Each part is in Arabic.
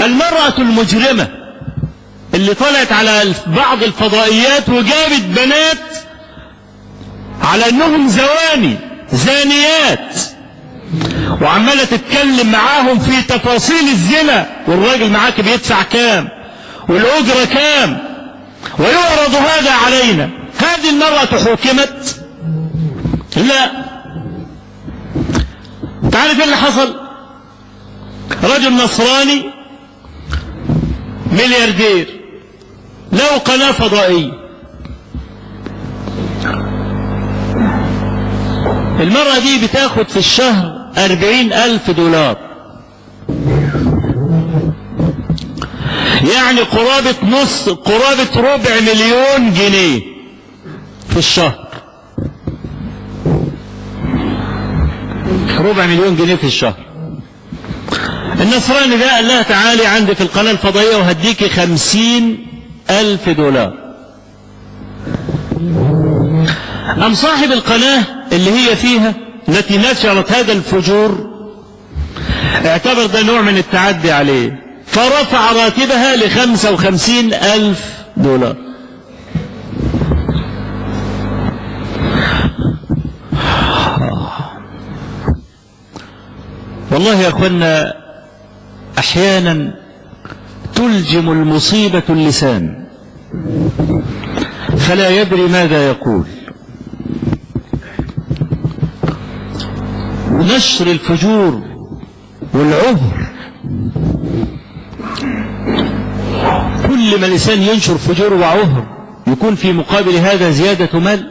المرأة المجرمة اللي طلعت على بعض الفضائيات وجابت بنات على انهم زانيات، وعمالة تتكلم معاهم في تفاصيل الزنا، والراجل معاك بيدفع كام والأجرة كام، ويعرض هذا علينا. هذه المرأة حكمت؟ لا. تعرف ايه اللي حصل؟ رجل نصراني ملياردير له قناة فضائية، المرأة دي بتاخد في الشهر 40,000 دولار، يعني قرابة ربع مليون جنيه في الشهر. ربع مليون جنيه في الشهر. النصراني ده قال لها تعالي عندي في القناة الفضائية وهديكي 50,000 دولار. أم صاحب القناة اللي هي فيها التي نشرت هذا الفجور اعتبر ده نوع من التعدي عليه، فرفع راتبها ل55,000 دولار. والله يا أخوانا أحيانا تلجم المصيبة اللسان فلا يدري ماذا يقول. نشر الفجور والعهر، كل ما الإنسان ينشر فجور وعهر يكون في مقابل هذا زيادة مال.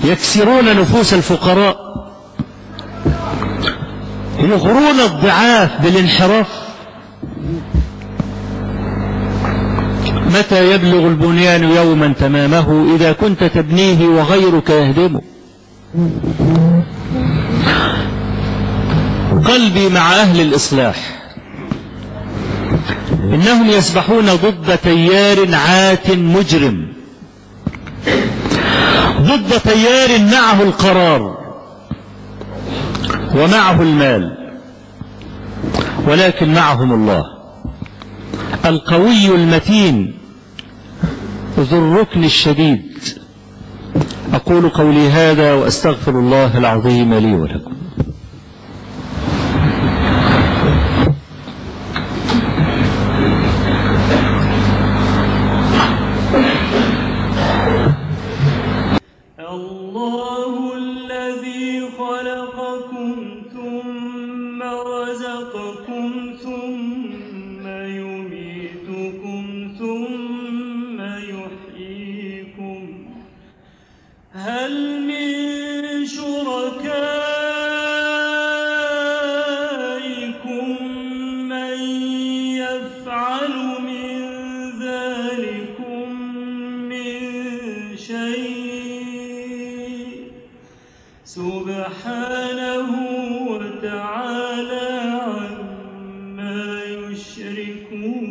يكسرون نفوس الفقراء، يغرون الضعاف بالانحراف. متى يبلغ البنيان يوما تمامه إذا كنت تبنيه وغيرك يهدمه؟ قلبي مع أهل الإصلاح، إنهم يسبحون ضد تيار عات مجرم، ضد تيار معه القرار ومعه المال، ولكن معهم الله القوي المتين ذو الركن الشديد. أقول قولي هذا وأستغفر الله العظيم لي ولكم. الله الذي خلقكم ثم رزقكم ثم يميتكم ثم يحييكم، هل من شركائكم من يفعل من ذلكم من شيء؟ سبحانه وتعالى عما يشركون.